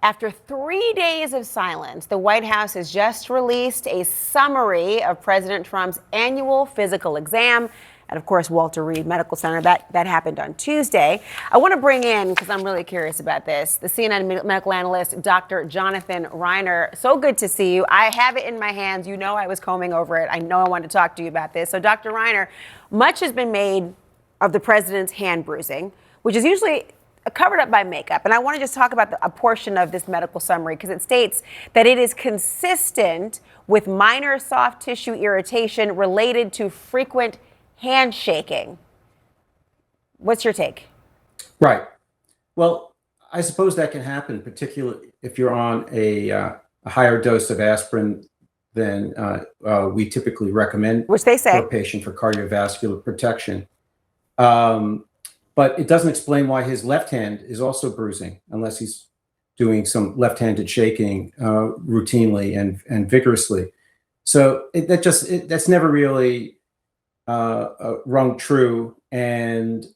After 3 days of silence, the White House has just released a summary of President Trump's annual physical exam at, of course, Walter Reed Medical Center. That happened on Tuesday. I want to bring in, because I'm really curious about this, the CNN medical analyst, Dr. Jonathan Reiner. So good to see you. I have it in my hands. You know I was combing over it. I know I wanted to talk to you about this. So, Dr. Reiner, much has been made of the president's hand bruising, which is usually covered up by makeup. And I want to just talk about a portion of this medical summary because it states that it is consistent with minor soft tissue irritation related to frequent handshaking. What's your take? Right. Well, I suppose that can happen, particularly if you're on a higher dose of aspirin than we typically recommend, which they say, for a patient for cardiovascular protection. But it doesn't explain why his left hand is also bruising, unless he's doing some left-handed shaking routinely and vigorously. So that's never really rung true. And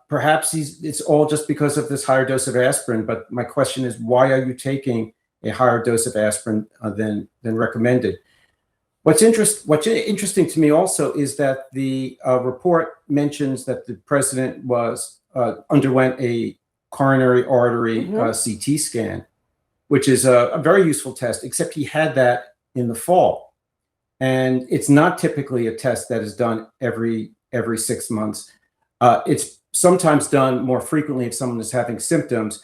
perhaps it's all just because of this higher dose of aspirin. But my question is, why are you taking a higher dose of aspirin than recommended? What's interesting to me also is that the report mentions that the president underwent a coronary artery CT scan, which is a very useful test, except he had that in the fall. And it's not typically a test that is done every 6 months. It's sometimes done more frequently if someone is having symptoms.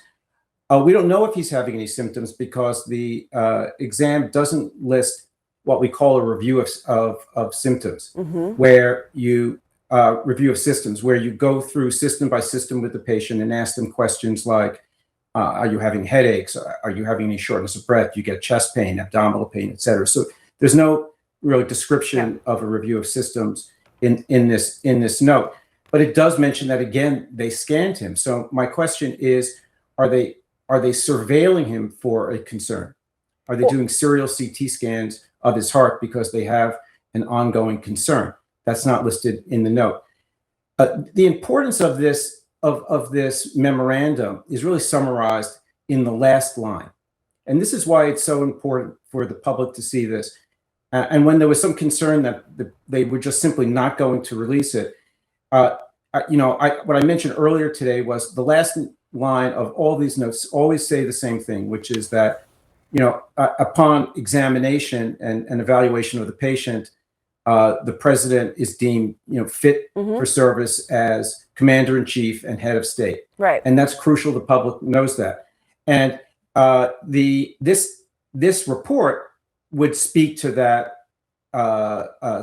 We don't know if he's having any symptoms because the exam doesn't list what we call a review of symptoms, where you review of systems, where you go through system by system with the patient and ask them questions like, are you having headaches? Are you having any shortness of breath? You get chest pain, abdominal pain, et cetera. So there's no real description of a review of systems in this note, but it does mention that, again, they scanned him. So my question is, are they surveilling him for a concern? Are they doing serial CT scans of his heart because they have an ongoing concern? That's not listed in the note. The importance of this memorandum is really summarized in the last line. And this is why it's so important for the public to see this. And when there was some concern that they were just simply not going to release it, what I mentioned earlier today was the last line of all these notes always say the same thing, which is that, upon examination and evaluation of the patient, the president is deemed, fit for service as commander-in-chief and head of state. Right. And that's crucial. The public knows that. And this report would speak to that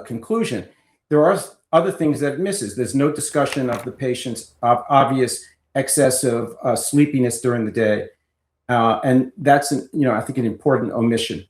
conclusion. There are other things that it misses. There's no discussion of the patient's obvious excess of sleepiness during the day. And that's, I think, an important omission.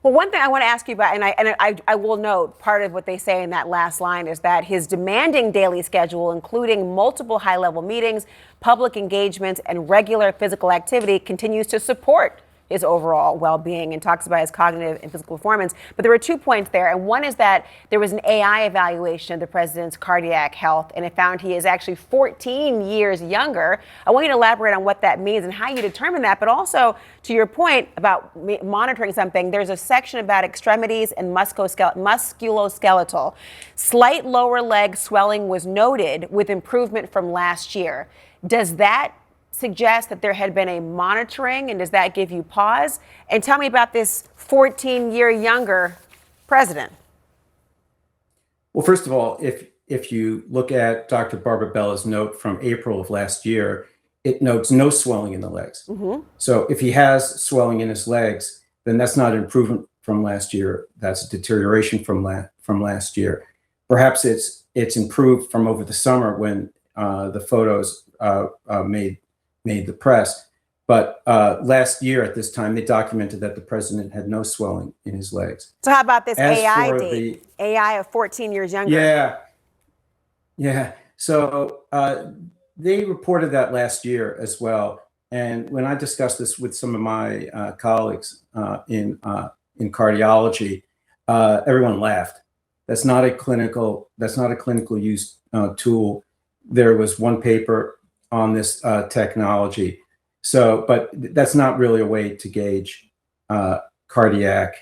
Well, one thing I want to ask you about, and I will note, part of what they say in that last line is that his demanding daily schedule, including multiple high-level meetings, public engagements, and regular physical activity, continues to support his overall well-being, and talks about his cognitive and physical performance. But there were 2 points there, and one is that there was an AI evaluation of the president's cardiac health, and it found he is actually 14 years younger. I want you to elaborate on what that means and how you determine that, but also to your point about monitoring something, there's a section about extremities and musculoskeletal. Slight lower leg swelling was noted with improvement from last year. Does that suggest that there had been a monitoring, and does that give you pause? And tell me about this 14-year younger president. Well, first of all, if you look at Dr. Barbara Bella's note from April of last year, it notes no swelling in the legs. So if he has swelling in his legs, then that's not an improvement from last year. That's a deterioration from last year. Perhaps it's improved from over the summer when the photos made the press. But last year at this time, they documented that the president had no swelling in his legs. So how about this AI date? AI of 14 years younger. Yeah. So they reported that last year as well. And when I discussed this with some of my colleagues in cardiology, everyone laughed. That's not a clinical use tool. There was one paper on this technology, So, but that's not really a way to gauge cardiac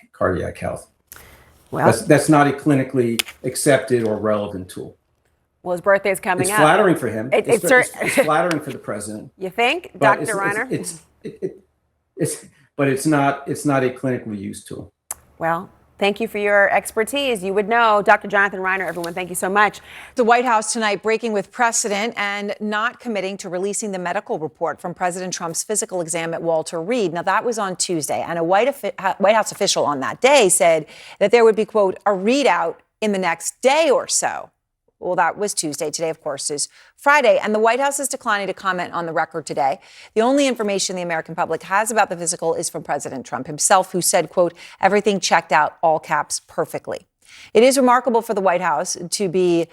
health. Well, That's not a clinically accepted or relevant tool. well, his birthday's coming It's up. flattering for him. It's It's flattering for the president. You think, But Dr. Reiner? but it's not a clinically used tool. Well, thank you for your expertise. You would know. Dr. Jonathan Reiner, everyone, thank you so much. The White House tonight breaking with precedent and not committing to releasing the medical report from President Trump's physical exam at Walter Reed. Now, that was on Tuesday, and a White House official on that day said that there would be, quote, a readout in the next day or so. Well, that was Tuesday. Today, of course, is Friday. And the White House is declining to comment on the record today. The only information the American public has about the physical is from President Trump himself, who said, quote, everything checked out, all caps, perfectly. It is remarkable for the White House to be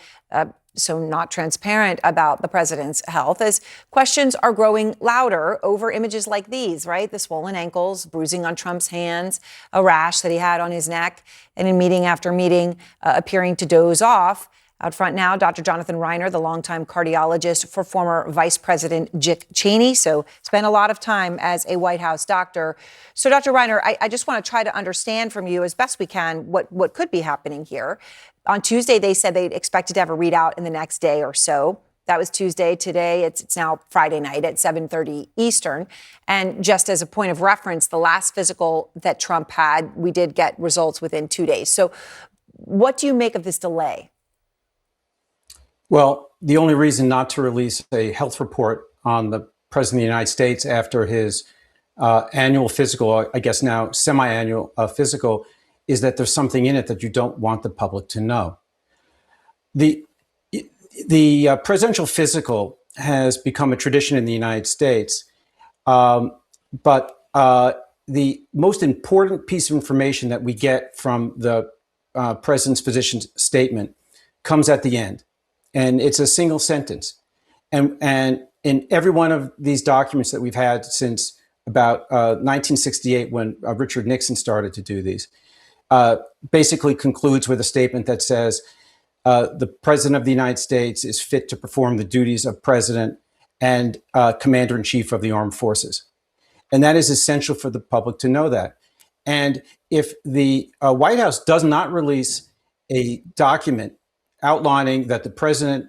so not transparent about the president's health, as questions are growing louder over images like these, right? The swollen ankles, bruising on Trump's hands, a rash that he had on his neck, and in meeting after meeting, appearing to doze off. Out front now, Dr. Jonathan Reiner, the longtime cardiologist for former Vice President Dick Cheney. So spent a lot of time as a White House doctor. So Dr. Reiner, I just want to try to understand from you as best we can what could be happening here. On Tuesday, they said they expected to have a readout in the next day or so. That was Tuesday. Today, it's now Friday night at 7:30 Eastern. And just as a point of reference, the last physical that Trump had, we did get results within 2 days. So what do you make of this delay? Well, the only reason not to release a health report on the President of the United States after his annual physical, I guess now semi-annual physical, is that there's something in it that you don't want the public to know. The presidential physical has become a tradition in the United States, but the most important piece of information that we get from the president's physician's statement comes at the end. And it's a single sentence. And in every one of these documents that we've had since about 1968, when Richard Nixon started to do these, basically concludes with a statement that says, the President of the United States is fit to perform the duties of President and Commander-in-Chief of the Armed Forces. And that is essential for the public to know that. And if the White House does not release a document outlining that the president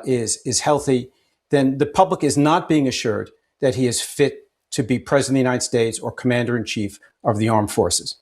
is healthy, then the public is not being assured that he is fit to be president of the United States or commander-in-chief of the armed forces.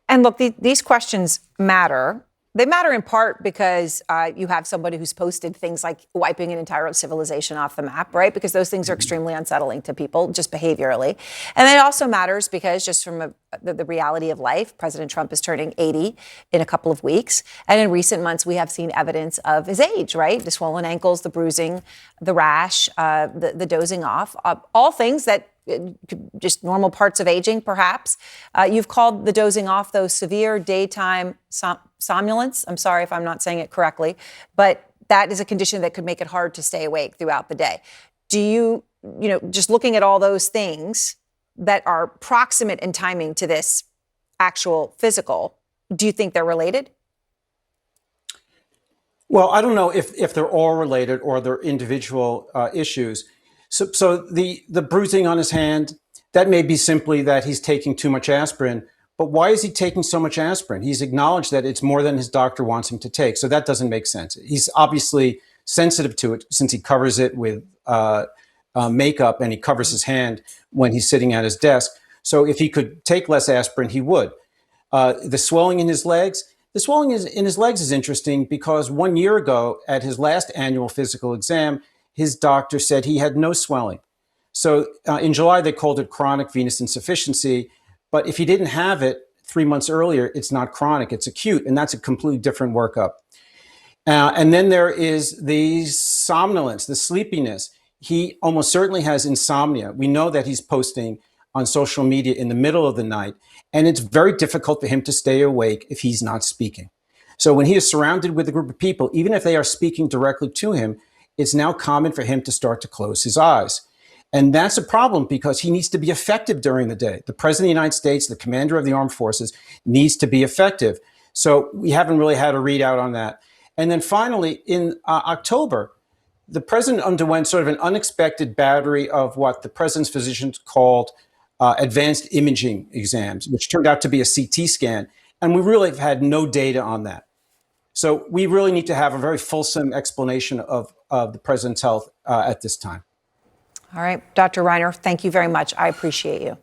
And look, these questions matter. They matter in part because you have somebody who's posted things like wiping an entire civilization off the map, right? Because those things are extremely unsettling to people, just behaviorally. And it also matters because just from the reality of life, President Trump is turning 80 in a couple of weeks. And in recent months, we have seen evidence of his age, right? The swollen ankles, the bruising, the rash, the dozing off, all things that just normal parts of aging, perhaps. You've called the dozing off, though, severe daytime somnolence. I'm sorry if I'm not saying it correctly, but that is a condition that could make it hard to stay awake throughout the day. Do you just looking at all those things that are proximate in timing to this actual physical, do you think they're related? Well, I don't know if they're all related or they're individual issues. So the bruising on his hand, that may be simply that he's taking too much aspirin. But why is he taking so much aspirin? He's acknowledged that it's more than his doctor wants him to take. So that doesn't make sense. He's obviously sensitive to it since he covers it with makeup and he covers his hand when he's sitting at his desk. So if he could take less aspirin, he would. The swelling in his legs. The swelling in his legs is interesting because 1 year ago at his last annual physical exam, his doctor said he had no swelling. So in July, they called it chronic venous insufficiency. But if he didn't have it 3 months earlier, it's not chronic, it's acute. And that's a completely different workup. And then there is the somnolence, the sleepiness. He almost certainly has insomnia. We know that he's posting on social media in the middle of the night. And it's very difficult for him to stay awake if he's not speaking. So when he is surrounded with a group of people, even if they are speaking directly to him, it's now common for him to start to close his eyes. And that's a problem because he needs to be effective during the day. The President of the United States, the commander of the armed forces, needs to be effective. So we haven't really had a readout on that. And then finally, in October, the president underwent sort of an unexpected battery of what the president's physicians called advanced imaging exams, which turned out to be a CT scan. And we really have had no data on that. So we really need to have a very fulsome explanation of the president's health at this time. All right, Dr. Reiner, thank you very much. I appreciate you.